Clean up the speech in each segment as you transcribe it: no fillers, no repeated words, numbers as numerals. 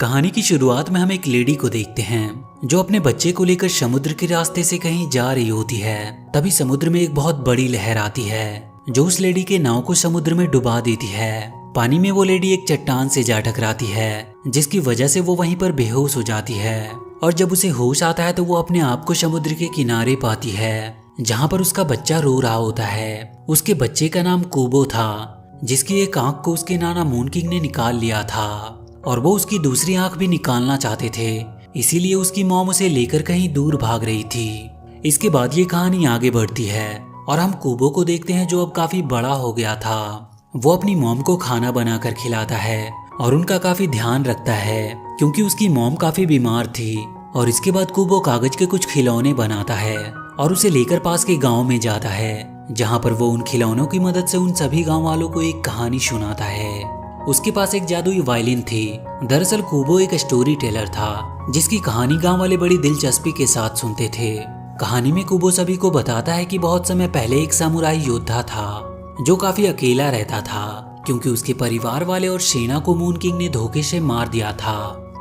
कहानी की शुरुआत में हम एक लेडी को देखते हैं जो अपने बच्चे को लेकर समुद्र के रास्ते से कहीं जा रही होती है। तभी समुद्र में एक बहुत बड़ी लहर आती है जो उस लेडी के नाव को समुद्र में डुबा देती है। पानी में वो लेडी एक चट्टान से जा टकराती है जिसकी वजह से वो वहीं पर बेहोश हो जाती है। और जब उसे होश आता है तो वो अपने आप को समुद्र के किनारे पाती है जहाँ पर उसका बच्चा रो रहा होता है। उसके बच्चे का नाम कूबो था जिसकी एक आंख को उसके नाना मून किंग ने निकाल लिया था और वो उसकी दूसरी आंख भी निकालना चाहते थे, इसीलिए उसकी मॉम उसे लेकर कहीं दूर भाग रही थी। इसके बाद ये कहानी आगे बढ़ती है और हम कूबो को देखते हैं जो अब काफी बड़ा हो गया था। वो अपनी मॉम को खाना बनाकर खिलाता है और उनका काफी ध्यान रखता है क्योंकि उसकी मॉम काफी बीमार थी। और इसके बाद कूबो कागज के कुछ खिलौने बनाता है और उसे लेकर पास के गाँव में जाता है जहाँ पर वो उन खिलौनों की मदद से उन सभी गाँव वालों को एक कहानी सुनाता है। उसके पास एक जादुई वायलिन थी। दरअसल कूबो एक स्टोरी टेलर था जिसकी कहानी गांव वाले बड़ी दिलचस्पी के साथ सुनते थे। कहानी में कूबो सभी को बताता है कि बहुत समय पहले एक सामुराई योद्धा था जो काफी अकेला रहता था क्योंकि उसके परिवार वाले और सेना को मून किंग ने धोखे से मार दिया था।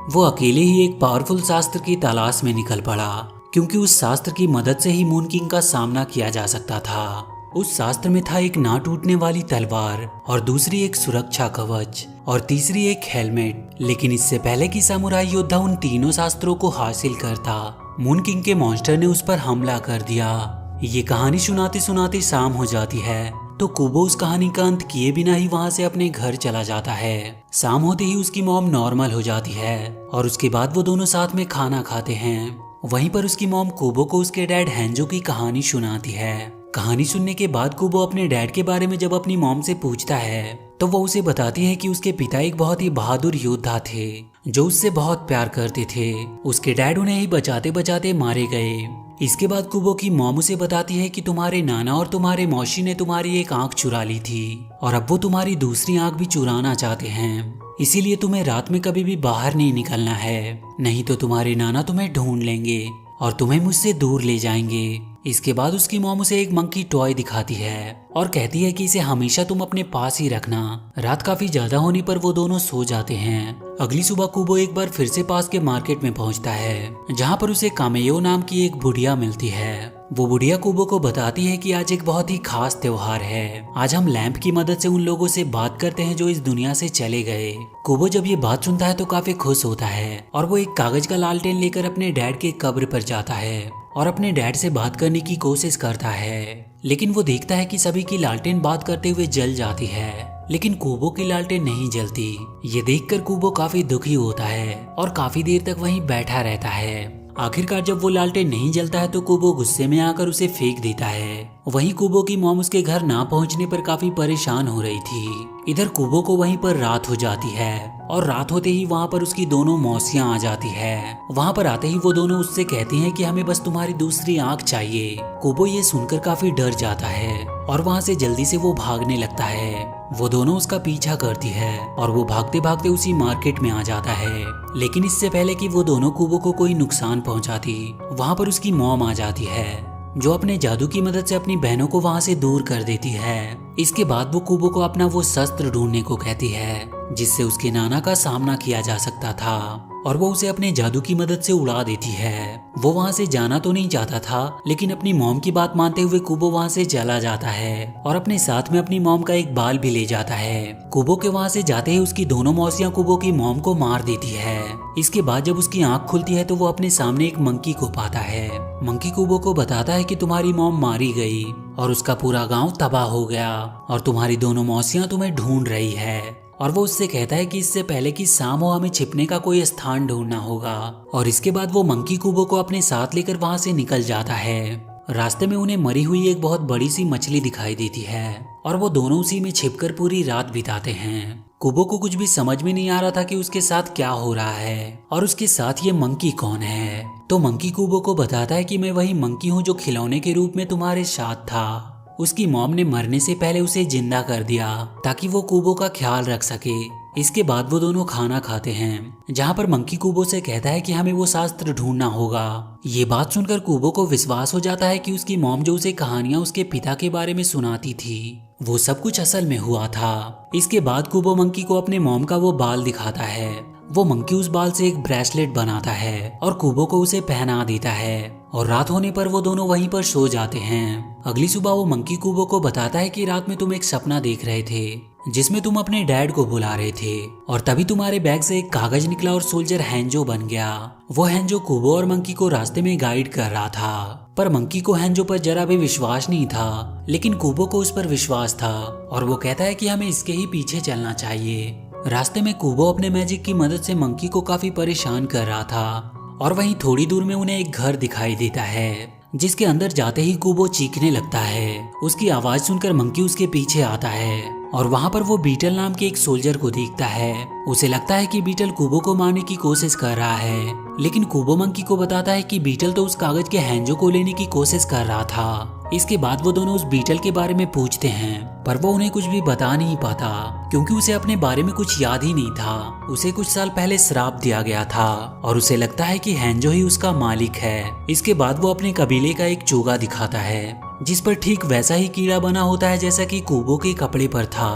वो अकेले ही एक पावरफुल शास्त्र की तलाश में निकल पड़ा क्योंकि उस शास्त्र की मदद से ही मून किंग का सामना किया जा सकता था। उस शास्त्र में था एक ना टूटने वाली तलवार और दूसरी एक सुरक्षा कवच और तीसरी एक हेलमेट। लेकिन इससे पहले कि सामुराई योद्धा उन तीनों शास्त्रों को हासिल करता, मून किंग के मॉन्स्टर ने उस पर हमला कर दिया। ये कहानी सुनाते सुनाते शाम हो जाती है तो कूबो उस कहानी का अंत किए बिना ही वहाँ से अपने घर चला जाता है। शाम होते ही उसकी मॉम नॉर्मल हो जाती है और उसके बाद वो दोनों साथ में खाना खाते हैं। वहीं पर उसकी मॉम कूबो को उसके डैड हेंजो की कहानी सुनाती है। कहानी सुनने के बाद कूबो अपने डैड के बारे में जब अपनी मॉम से पूछता है तो वो उसे बताती है कि उसके पिता एक बहुत ही बहादुर योद्धा थे जो उससे बहुत प्यार करते थे। उसके डैड उन्हें ही बचाते बचाते मारे गए। इसके बाद कूबो की मॉम उसे बताती है कि तुम्हारे नाना और तुम्हारे मौसी ने तुम्हारी एक आंख चुरा ली थी और अब वो तुम्हारी दूसरी आंख भी चुराना चाहते हैं, इसीलिए तुम्हें रात में कभी भी बाहर नहीं निकलना है, नहीं तो तुम्हारे नाना तुम्हें ढूंढ लेंगे और तुम्हें मुझसे दूर ले जाएंगे। इसके बाद उसकी मॉम उसे एक मंकी टॉय दिखाती है और कहती है कि इसे हमेशा तुम अपने पास ही रखना। रात काफी ज्यादा होने पर वो दोनों सो जाते हैं। अगली सुबह कूबो एक बार फिर से पास के मार्केट में पहुंचता है जहां पर उसे कामेयो नाम की एक बुढ़िया मिलती है। वो बुढ़िया कूबो को बताती है कि आज एक बहुत ही खास त्योहार है। आज हम लैंप की मदद से उन लोगों से बात करते हैं जो इस दुनिया से चले गए। कूबो जब ये बात सुनता है तो काफी खुश होता है और वो एक कागज का लालटेन लेकर अपने डैड के कब्र पर जाता है और अपने डैड से बात करने की कोशिश करता है। लेकिन वो देखता है कि सभी की लालटेन बात करते हुए जल जाती है लेकिन कूबो की लालटेन नहीं जलती। ये देखकर कूबो काफी दुखी होता है और काफी देर तक वहीं बैठा रहता है। आखिरकार जब वो लालटेन नहीं जलता है तो कूबो गुस्से में आकर उसे फेंक देता है। वहीं कूबो की मॉम उसके घर ना पहुंचने पर काफी परेशान हो रही थी। इधर कूबो को वहीं पर रात हो जाती है और रात होते ही वहाँ पर उसकी दोनों मौसियाँ आ जाती है। वहाँ पर आते ही वो दोनों उससे कहती हैं कि हमें बस तुम्हारी दूसरी आंख चाहिए। कूबो ये सुनकर काफी डर जाता है और वहाँ से जल्दी से वो भागने लगता है। वो दोनों उसका पीछा करती है और वो भागते भागते उसी मार्केट में आ जाता है। लेकिन इससे पहले कि वो दोनों कूबो को कोई नुकसान पहुंचाती, वहाँ पर उसकी मॉम आ जाती है जो अपने जादू की मदद से अपनी बहनों को वहाँ से दूर कर देती है। इसके बाद वो कूबो को अपना वो शस्त्र ढूंढने को कहती है जिससे उसके नाना का सामना किया जा सकता था और वो उसे अपने जादू की मदद से उड़ा देती है। वो वहाँ से जाना तो नहीं चाहता था लेकिन अपनी मॉम की बात मानते हुए कूबो वहाँ से चला जाता है और अपने साथ में अपनी मॉम का एक बाल भी ले जाता है। कूबो के वहाँ से जाते ही उसकी दोनों मौसियाँ कूबो की मॉम को मार देती है। इसके बाद जब उसकी आंख खुलती है तो वो अपने सामने एक मंकी को पाता है। मंकी कूबो को बताता है कि तुम्हारी मॉम मारी गई और उसका पूरा गाँव तबाह हो गया और तुम्हारी दोनों मौसियाँ तुम्हें ढूंढ रही है। और वो उससे कहता है कि इससे पहले कि शाम हो हमें छिपने का कोई स्थान ढूंढना होगा। और इसके बाद वो मंकी कूबो को अपने साथ लेकर वहां से निकल जाता है। रास्ते में उन्हें मरी हुई एक बहुत बड़ी सी मछली दिखाई देती है और वो दोनों उसी में छिपकर पूरी रात बिताते हैं। कूबो को कुछ भी समझ में नहीं आ रहा था कि उसके साथ क्या हो रहा है और उसके साथ ये मंकी कौन है। तो मंकी कूबो को बताता है कि मैं वही मंकी हूँ जो खिलौने के रूप में तुम्हारे साथ था। उसकी मॉम ने मरने से पहले उसे जिंदा कर दिया ताकि वो कूबो का ख्याल रख सके। इसके बाद वो दोनों खाना खाते हैं जहाँ पर मंकी कूबो से कहता है कि हमें वो शास्त्र ढूंढना होगा। ये बात सुनकर कूबो को विश्वास हो जाता है कि उसकी मॉम जो उसे कहानियां उसके पिता के बारे में सुनाती थी वो सब कुछ असल में हुआ था। इसके बाद कूबो मंकी को अपने मॉम का वो बाल दिखाता है वो मंकी उस बाल से एक ब्रेसलेट बनाता है और कुबो को उसे पहना देता है और रात होने पर वो दोनों वहीं पर सो जाते हैं। अगली सुबह वो मंकी कुबो को बताता है कि रात में तुम एक सपना देख रहे थे जिसमें तुम अपने डैड को बुला रहे थे और तभी तुम्हारे बैग से एक कागज निकला और सोल्जर हैंजो बन गया। वो हैंजो कुबो और मंकी को रास्ते में गाइड कर रहा था, पर मंकी को हैंजो पर जरा भी विश्वास नहीं था, लेकिन कुबो को उस पर विश्वास था और वो कहता है कि हमें इसके ही पीछे चलना चाहिए। रास्ते में कुबो अपने मैजिक की मदद से मंकी को काफी परेशान कर रहा था और वहीं थोड़ी दूर में उन्हें एक घर दिखाई देता है जिसके अंदर जाते ही कुबो चीखने लगता है। उसकी आवाज सुनकर मंकी उसके पीछे आता है और वहां पर वो बीटल नाम के एक सोल्जर को देखता है। उसे लगता है कि बीटल कुबो को मारने की कोशिश कर रहा है, लेकिन कुबो मंकी को बताता है कि बीटल तो उस कागज के हैंजो को लेने की कोशिश कर रहा था। इसके बाद वो दोनों उस बीटल के बारे में पूछते हैं, पर वो उन्हें कुछ भी बता नहीं पाता क्योंकि उसे अपने बारे में कुछ याद ही नहीं था। उसे कुछ साल पहले श्राप दिया गया था और उसे लगता है कि हैंजो ही उसका मालिक है। इसके बाद वो अपने कबीले का एक चोगा दिखाता है जिस पर ठीक वैसा ही कीड़ा बना होता है जैसा कि कुबो के कपड़े पर था।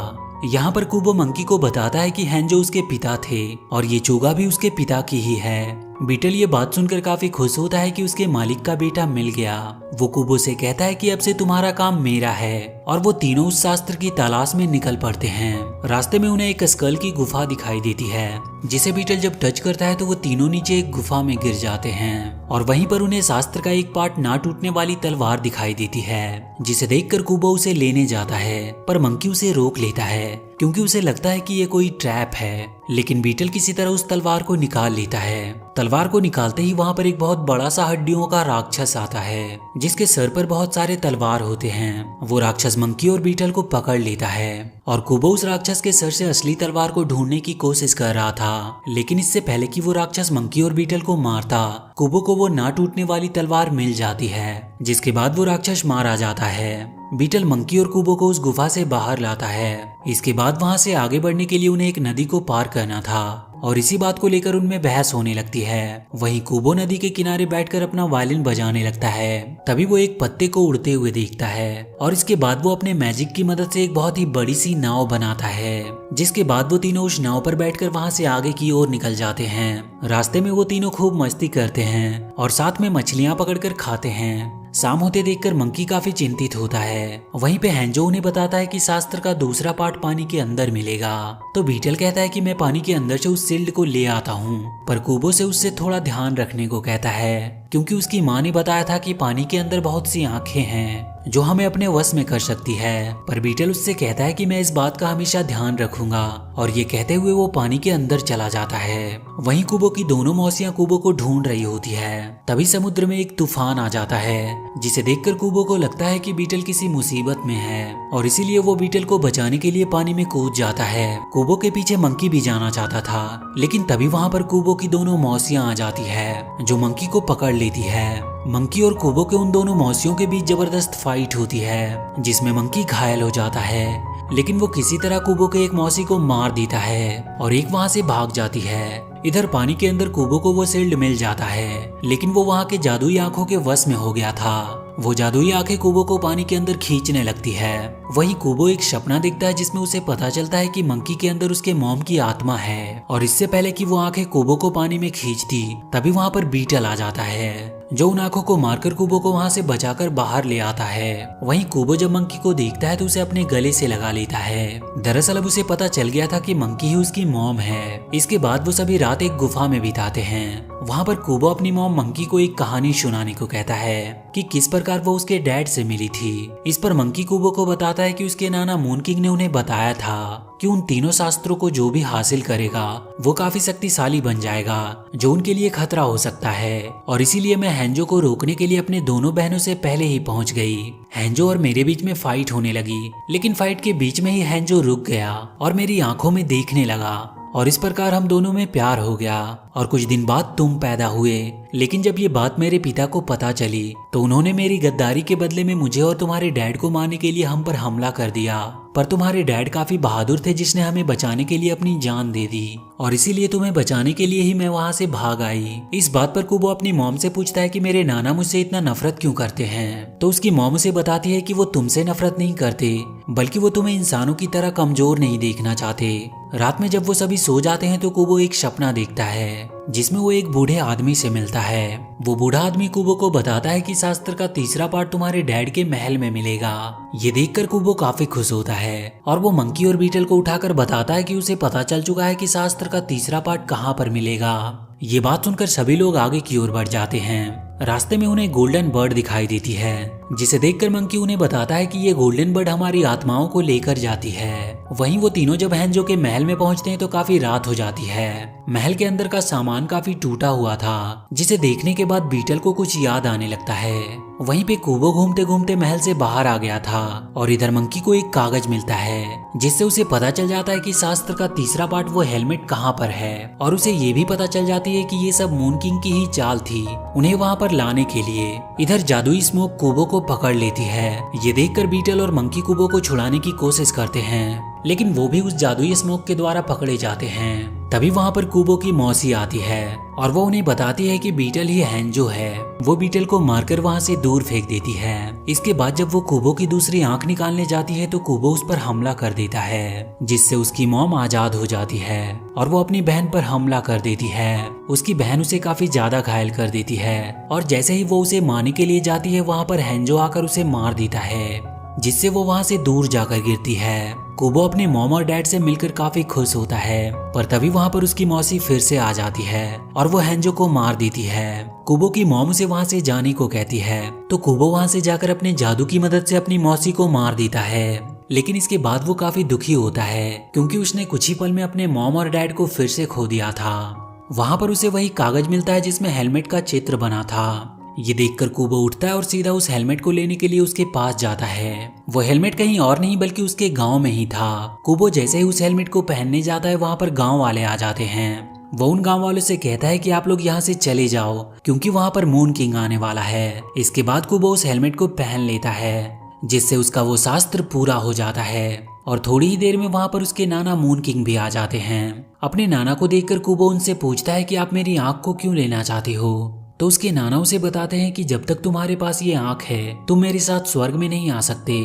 यहाँ पर कुबो मंकी को बताता है कि हैंजो उसके पिता थे और ये चोगा भी उसके पिता की ही है। बीटल ये बात सुनकर काफी खुश होता है कि उसके मालिक का बेटा मिल गया। वो कुबो से कहता है कि अब से तुम्हारा काम मेरा है और वो तीनों उस शास्त्र की तलाश में निकल पड़ते हैं। रास्ते में उन्हें एक स्कल की गुफा दिखाई देती है जिसे बीटल जब टच करता है तो वो तीनों नीचे एक गुफा में गिर जाते हैं और वहीं पर उन्हें शास्त्र का एक पार्ट ना टूटने वाली तलवार दिखाई देती है जिसे देखकर कुबो उसे लेने जाता है, पर मंकी उसे रोक लेता है क्योंकि उसे लगता है कि ये कोई ट्रैप है। लेकिन बीटल किसी तरह उस तलवार को निकाल लेता है। तलवार को निकालते ही वहां पर एक बहुत बड़ा सा हड्डियों का राक्षस आता है जिसके सर पर बहुत सारे तलवार होते हैं। वो राक्षस मंकी और बीटल को पकड़ लेता है और कुबो उस राक्षस के सर से असली तलवार को ढूंढने की कोशिश कर रहा था, लेकिन इससे पहले कि वो राक्षस मंकी और बीटल को मारता, कुबो को वो ना टूटने वाली तलवार मिल जाती है, जिसके बाद वो राक्षस मारा जाता है। बीटल मंकी और कुबो को उस गुफा से बाहर लाता है। इसके बाद वहां से आगे बढ़ने के लिए उन्हें एक नदी को पार करना था और इसी बात को लेकर उनमें बहस होने लगती है। वहीं कुबो नदी के किनारे बैठकर अपना वायलिन बजाने लगता है। तभी वो एक पत्ते को उड़ते हुए देखता है और इसके बाद वो अपने मैजिक की मदद से एक बहुत ही बड़ी सी नाव बनाता है, जिसके बाद वो तीनों उस नाव पर बैठकर वहां से आगे की ओर निकल जाते हैं। रास्ते में वो तीनों खूब मस्ती करते हैं और साथ में मछलियां पकड़कर खाते हैं। शाम होते देखकर मंकी काफी चिंतित होता है। वहीं पे हैंजो उन्हें बताता है कि शास्त्र का दूसरा पार्ट पानी के अंदर मिलेगा। तो बीटल कहता है कि मैं पानी के अंदर से उस शील्ड को ले आता हूँ, पर कुबो से उससे थोड़ा ध्यान रखने को कहता है क्योंकि उसकी माँ ने बताया था कि पानी के अंदर बहुत सी आंखें हैं जो हमें अपने वश में कर सकती है। पर बीटल उससे कहता है कि मैं इस बात का हमेशा ध्यान रखूंगा और ये कहते हुए वो पानी के अंदर चला जाता है। वहीं कुबो की दोनों मौसियां कुबो को ढूंढ रही होती है। तभी समुद्र में एक तूफान आ जाता है जिसे देखकर कुबो को लगता है कि बीटल किसी मुसीबत में है और इसीलिए वो बीटल को बचाने के लिए पानी में कूद जाता है। कुबो के पीछे मंकी भी जाना चाहता था, लेकिन तभी वहां पर कुबो की दोनों मौसियां आ जाती है जो मंकी को पकड़ लेती है। मंकी और कुबो के उन दोनों मौसियों के बीच जबरदस्त फाइट होती है जिसमें मंकी घायल हो जाता है, लेकिन वो किसी तरह कुबो के एक मौसी को मार देता है और एक वहां से भाग जाती है। इधर पानी के अंदर कुबो को वो शील्ड मिल जाता है, लेकिन वो वहां के जादुई आंखों के वश में हो गया था। वो जादुई आंखें कुबो को पानी के अंदर खींचने लगती है। वहीं कुबो एक सपना देखता है जिसमें उसे पता चलता है कि मंकी के अंदर उसके मॉम की आत्मा है और इससे पहले कि वो आंखें कुबो को पानी में खींचती, तभी वहां पर बीटल आ जाता है जो उन आंखों को मारकर कुबो को वहां से बचाकर बाहर ले आता है। वहीं कुबो जब मंकी को देखता है तो उसे अपने गले से लगा लेता है। दरअसल अब उसे पता चल गया था कि मंकी ही उसकी मॉम है। इसके बाद वो सभी रात एक गुफा में बिताते हैं। वहां पर कुबो अपनी मॉम मंकी को एक कहानी सुनाने को कहता है कि किस प्रकार वो उसके डैड से मिली थी। इस पर मंकी कुबो को बताता है कि उसके नाना मून किंग ने उन्हें बताया था कि उन तीनों शास्त्रों को जो भी हासिल करेगा वो काफी शक्तिशाली बन जाएगा जो उनके लिए खतरा हो सकता है, और इसीलिए मैं हैंजो को रोकने के लिए अपने दोनों बहनों से पहले ही पहुंच गई। हैंजो और मेरे बीच में फाइट होने लगी, लेकिन फाइट के बीच में ही हैंजो रुक गया और मेरी आंखों में देखने लगा और इस प्रकार हम दोनों में प्यार हो गया और कुछ दिन बाद तुम पैदा हुए। लेकिन जब ये बात मेरे पिता को पता चली तो उन्होंने मेरी गद्दारी के बदले में मुझे और तुम्हारे डैड को मारने के लिए हम पर हमला कर दिया। पर तुम्हारे डैड काफी बहादुर थे जिसने हमें बचाने के लिए अपनी जान दे दी और इसीलिए तुम्हें बचाने के लिए ही मैं वहाँ से भाग आई। इस बात पर कुबो अपनी मॉम से पूछता है कि मेरे नाना मुझसे इतना नफरत क्यों करते हैं। तो उसकी मॉम उसे बताती है कि वो तुमसे नफरत नहीं करते बल्कि वो तुम्हें इंसानों की तरह कमजोर नहीं देखना चाहते। रात में जब वो सभी सो जाते हैं तो कुबो एक सपना देखता है जिसमें वो एक बूढ़े आदमी से मिलता है। वो बूढ़ा आदमी कुबो को बताता है कि शास्त्र का तीसरा पार्ट तुम्हारे डैड के महल में मिलेगा। ये देखकर कुबो काफी खुश होता है और वो मंकी और बीटल को उठाकर बताता है कि उसे पता चल चुका है कि शास्त्र का तीसरा पार्ट कहाँ पर मिलेगा। ये बात सुनकर सभी लोग आगे की ओर बढ़ जाते हैं। रास्ते में उन्हें गोल्डन बर्ड दिखाई देती है जिसे देखकर मंकी उन्हें बताता है कि ये गोल्डन बर्ड हमारी आत्माओं को लेकर जाती है। वहीं वो तीनों जब हैंजो के महल में पहुंचते हैं तो काफी रात हो जाती है। महल के अंदर का सामान काफी टूटा हुआ था जिसे देखने के बाद बीटल को कुछ याद आने लगता है। वहीं पे कुबो घूमते घूमते महल से बाहर आ गया था और इधर मंकी को एक कागज मिलता है जिससे उसे पता चल जाता है कि शास्त्र का तीसरा पार्ट वो हेलमेट कहाँ पर है और उसे ये भी पता चल जाती है कि ये सब मून किंग की ही चाल थी उन्हें वहाँ पर लाने के लिए। इधर जादुई स्मोक कुबो को पकड़ लेती है। ये देखकर बीटल और मंकी कुबो को छुड़ाने की कोशिश करते हैं लेकिन वो भी उस जादुई स्मोक के द्वारा पकड़े जाते हैं। तभी वहाँ पर कुबो की मौसी आती है और वो उन्हें बताती है कि बीटल ही हैंजो है। वो बीटल को मारकर वहाँ से दूर फेंक देती है। इसके बाद जब वो कुबो की दूसरी आंख निकालने जाती है तो कुबो उस पर हमला कर देता है जिससे उसकी मॉम आजाद हो जाती है और वो अपनी बहन पर हमला कर देती है। उसकी बहन उसे काफी ज्यादा घायल कर देती है और जैसे ही वो उसे मारने के लिए जाती है वहाँ पर हैंजो आकर उसे मार देता है जिससे वो वहाँ से दूर जाकर गिरती है। कुबो अपने मॉम और डैड से मिलकर काफी खुश होता है पर तभी वहाँ पर उसकी मौसी फिर से आ जाती है और वो हैंजो को मार देती है। कुबो की मॉम उसे वहाँ से जाने को कहती है तो कुबो वहाँ से जाकर अपने जादू की मदद से अपनी मौसी को मार देता है। लेकिन इसके बाद वो काफी दुखी होता है क्योंकि उसने कुछ ही पल में अपने मॉम और डैड को फिर से खो दिया था। वहाँ पर उसे वही कागज मिलता है जिसमें हेलमेट का चित्र बना था। ये देखकर कुबो उठता है और सीधा उस हेलमेट को लेने के लिए उसके पास जाता है। वो हेलमेट कहीं और नहीं बल्कि उसके गांव में ही था। कुबो जैसे ही उस हेलमेट को पहनने जाता है वहाँ पर गांव वाले आ जाते हैं। वो उन गांव वालों से कहता है कि आप लोग यहाँ से चले जाओ क्योंकि वहाँ पर मून किंग आने वाला है। इसके बाद कुबो उस हेलमेट को पहन लेता है जिससे उसका वो शास्त्र पूरा हो जाता है और थोड़ी ही देर में वहाँ पर उसके नाना मून किंग भी आ जाते हैं। अपने नाना को देखकर कुबो उनसे पूछता है कि आप मेरी आंख को क्यों लेना चाहते हो। तो उसके नाना उसे बताते हैं कि जब तक तुम्हारे पास ये आंख है तुम मेरे साथ स्वर्ग में नहीं आ सकते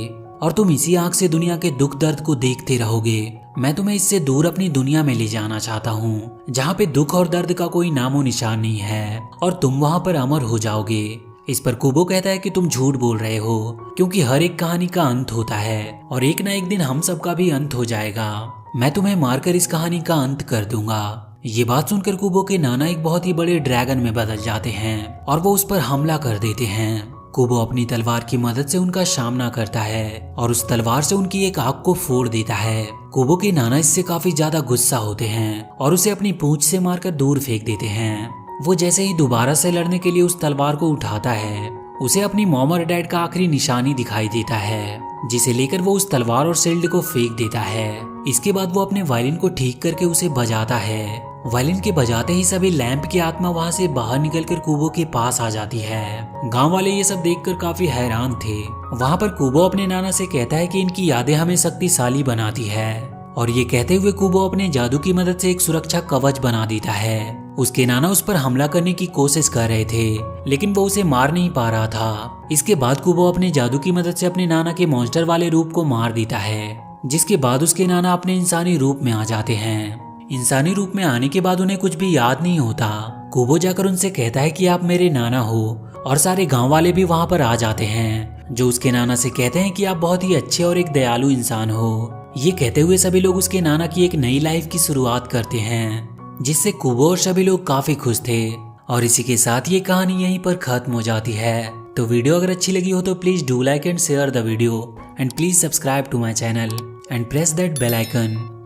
और तुम इसी आंख से दुनिया के दुख दर्द को देखते रहोगे। मैं तुम्हें इससे दूर अपनी दुनिया में ले जाना चाहता हूँ जहाँ पे दुख और दर्द का कोई नामो निशान नहीं है और तुम वहाँ पर अमर हो जाओगे। इस पर कुबो कहता है कि तुम झूठ बोल रहे हो क्योंकि हर एक कहानी का अंत होता है और एक ना एक दिन हम सबका भी अंत हो जाएगा। मैं तुम्हें मारकर इस कहानी का अंत कर दूंगा। ये बात सुनकर कुबो के नाना एक बहुत ही बड़े ड्रैगन में बदल जाते हैं और वो उस पर हमला कर देते हैं। कुबो अपनी तलवार की मदद से उनका सामना करता है और उस तलवार से उनकी एक आंख को फोड़ देता है। कुबो के नाना इससे काफी ज्यादा गुस्सा होते हैं और उसे अपनी पूंछ से मारकर दूर फेंक देते हैं। वो जैसे ही दोबारा से लड़ने के लिए उस तलवार को उठाता है उसे अपनी मॉम और डैड का आखिरी निशानी दिखाई देता है जिसे लेकर वो उस तलवार और शील्ड को फेंक देता है। इसके बाद वो अपने वायलिन को ठीक करके उसे बजाता है। वायलिन के बजाते ही सभी लैंप की आत्मा वहाँ से बाहर निकलकर कुबो के पास आ जाती है। गांव वाले ये सब देखकर काफी हैरान थे। वहाँ पर कुबो अपने नाना से कहता है कि इनकी यादें हमें शक्तिशाली बनाती है और ये कहते हुए कुबो अपने जादू की मदद से एक सुरक्षा कवच बना देता है। उसके नाना उस पर हमला करने की कोशिश कर रहे थे लेकिन वो उसे मार नहीं पा रहा था। इसके बाद कुबो अपने जादू की मदद से अपने नाना के मॉन्स्टर वाले रूप को मार देता है जिसके बाद उसके नाना अपने इंसानी रूप में आ जाते हैं। इंसानी रूप में आने के बाद उन्हें कुछ भी याद नहीं होता। कुबो जाकर उनसे कहता है कि आप मेरे नाना हो और सारे गांव वाले भी वहां पर आ जाते हैं जो उसके नाना से कहते हैं कि आप बहुत ही अच्छे और एक दयालु इंसान हो। ये कहते हुए सभी लोग उसके नाना की एक नई लाइफ की शुरुआत करते हैं जिससे कुबो और सभी लोग काफी खुश थे। और इसी के साथ ये कहानी यहीं पर खत्म हो जाती है। तो वीडियो अगर अच्छी लगी हो तो please do like and share the video and please subscribe to my channel and press that bell icon